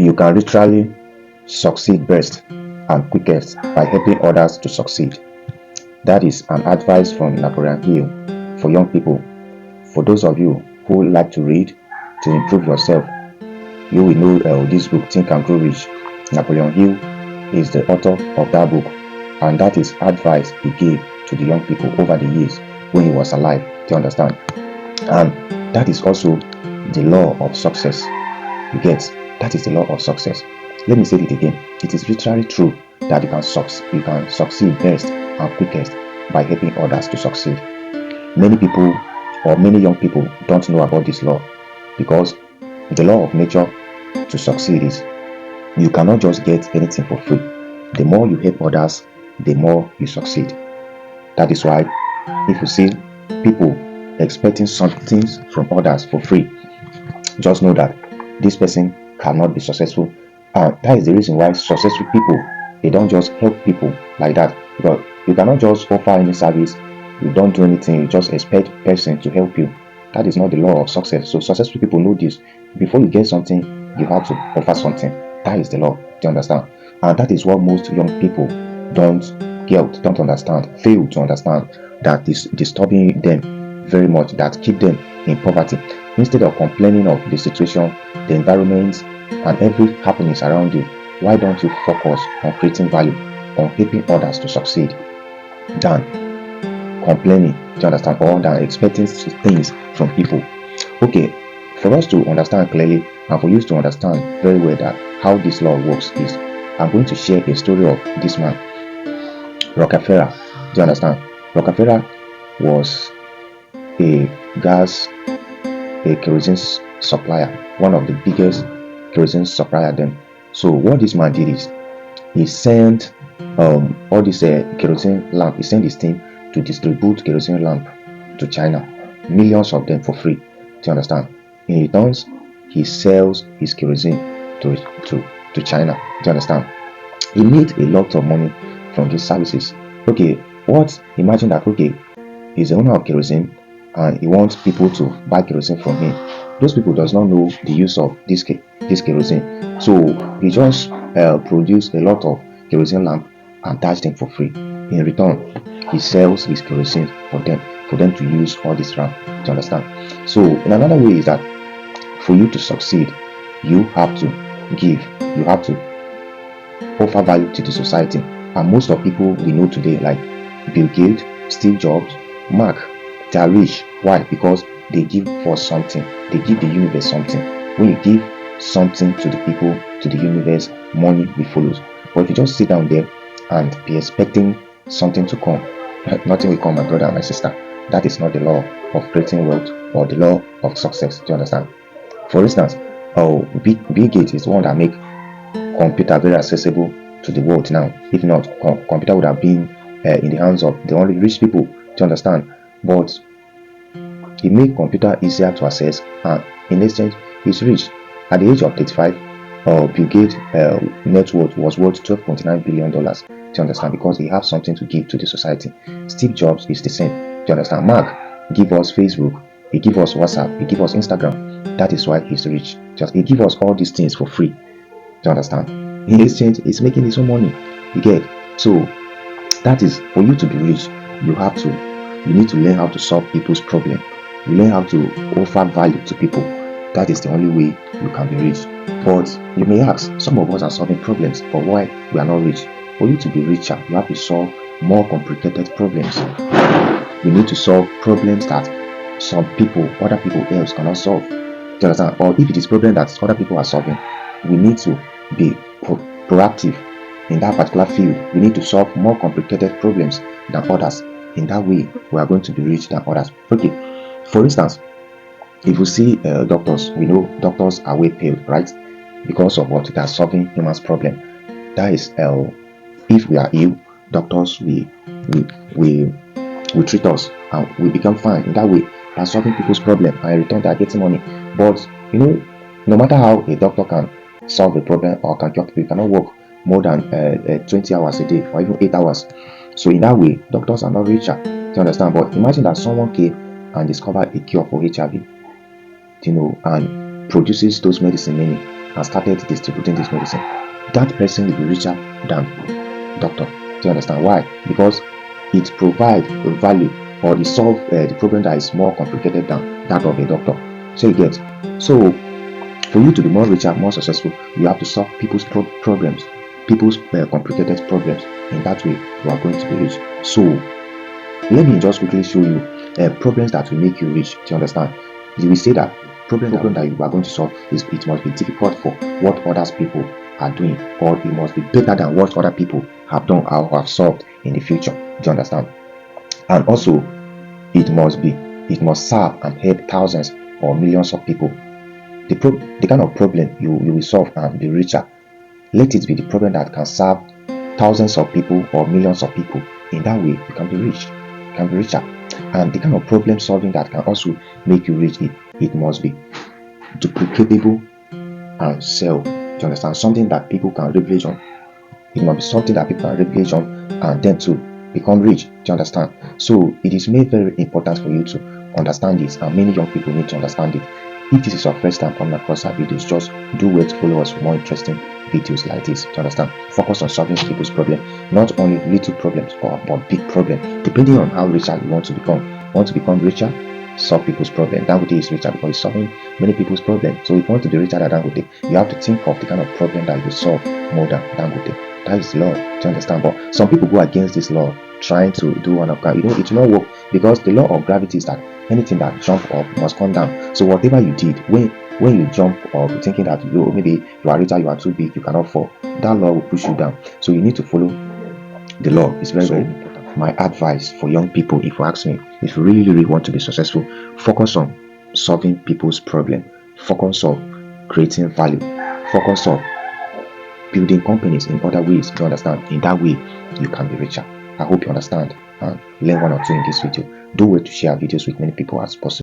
You can literally succeed best and quickest by helping others to succeed. That is an advice from Napoleon Hill for young people. For those of you who like to read to improve yourself, you will know this book, Think and Grow Rich. Napoleon Hill is the author of that book, and that is advice he gave to the young people over the years when he was alive. Do you understand? And that is also the law of success. You get? That is the law of success. Let me say it again. It is literally true that you can succeed best and quickest by helping others to succeed. Many people or many young people don't know about this law, because the law of nature to succeed is you cannot just get anything for free. The more you help others, the more you succeed. That is why if you see people expecting some things from others for free, just know that this person cannot be successful. And that is the reason why successful people, they don't just help people like that. Because you cannot just offer any service, you don't do anything, you just expect person to help you. That is not the law of success. So successful people know this. Before you get something, you have to offer something. That is the law. Do you understand? And that is what most young people don't understand, fail to understand, that is disturbing them very much, that keep them in poverty. Instead of complaining of the situation, the environment, and every happenings around you, why don't you focus on creating value, on helping others to succeed, than complaining, do you understand, or than expecting things from people? Okay, for us to understand clearly and for you to understand very well that how this law works is, I'm going to share a story of this man, Rockefeller. Do you understand? Rockefeller was a gas, a kerosene supplier, one of the biggest kerosene supplier then. So what this man did is he sent all this kerosene lamp. He sent his team to distribute kerosene lamp to China, millions of them for free. Do you understand? In returns, he sells his kerosene to China. Do you understand? He made a lot of money from these services. Okay, imagine that, okay, he's the owner of kerosene and he wants people to buy kerosene from him. Those people does not know the use of this kerosene, so he just produce a lot of kerosene lamp and charge them for free. In return, he sells his kerosene for them to use all this lamp. Do you understand? So in another way is that for you to succeed, you have to give, you have to offer value to the society. And most of people we know today, like Bill Gates, Steve Jobs, Mark, they are rich. Why? Because they give for something. They give the universe something. When you give something to the people, to the universe, money will follow. But if you just sit down there and be expecting something to come, nothing will come, my brother and my sister. That is not the law of creating wealth or the law of success. Do you understand? For instance, Bill Gates is the one that make computer very accessible to the world now. If not, computer would have been in the hands of the only rich people. Do you understand? But he made computer easier to access, and in exchange, he's rich. At the age of 35, Bill Gates' net worth was worth $12.9 billion. Do you understand? Because he has something to give to the society. Steve Jobs is the same. Do you understand? Mark give us Facebook, he give us WhatsApp, he give us Instagram. That is why he's rich. Just he give us all these things for free. Do you understand? In exchange, he's making his own money. You get? So that is, for you to be rich, you need to learn how to solve people's problem. You learn how to offer value to people. That is the only way you can be rich. But you may ask, some of us are solving problems, but why we are not rich? For you to be richer, you have to solve more complicated problems. You need to solve problems that other people else cannot solve. Do you understand? Or if it is problem that other people are solving, we need to be proactive in that particular field. We need to solve more complicated problems than others. In that way, we are going to be rich than others. Okay, for instance, if you see doctors, we know doctors are well paid, right? Because of what they are solving humans' problem. That is, if we are ill, doctors we treat us and we become fine. In that way, they are solving people's problem, and in return they are getting money. But no matter how a doctor can solve a problem or can cure people, cannot work more than 20 hours a day or even 8 hours. So in that way, doctors are not richer. Do you understand? But imagine that someone came and discovered a cure for HIV, and produces those medicine many. and started distributing this medicine, that person will be richer than doctor. Do you understand why? Because it provides value, or it solve the problem that is more complicated than that of a doctor. So you get. So for you to be more richer, more successful, you have to solve people's problems, people's complicated problems. In that way, you are going to be rich. So let me just quickly show you problems that will make you rich. Do you understand? You will say that problem that you are going to solve is, it must be difficult for what other people are doing, or it must be better than what other people have done or have solved in the future. Do you understand? And also, it must serve and help thousands or millions of people. The kind of problem you will solve and be richer, let it be the problem that can serve thousands of people or millions of people. In that way, you can be rich. You can be richer. And the kind of problem solving that can also make you rich, it must be duplicatable and sell. Do you understand? Something that people can leverage on. It must be something that people can leverage on and then to become rich. Do you understand? So it is made very important for you to understand this, and many young people need to understand it. If this is your first time coming across our videos, just do wait to follow us for more interesting videos like this. Do you understand? Focus on solving people's problems, not only little problems but big problems, depending on how richer you want to become. Want to become richer? Solve people's problems. Dangote is richer because he's solving many people's problems. So if you want to be richer than Dangote, you have to think of the kind of problem that you solve more than Dangote. That is law. Do you understand? But some people go against this law, trying to do one of that. It will not work, because the law of gravity is that anything that jump up must come down. So whatever you did, when you jump up thinking that maybe you are richer, you are too big, you cannot fall, that law will push you down. So you need to follow the law. It's very important. My advice for young people, if you ask me, if you really want to be successful, focus on solving people's problem, focus on creating value, focus on building companies in other ways. Do you understand? In that way, you can be richer. I hope you understand and learn one or two in this video. Do wait to share videos with many people as possible.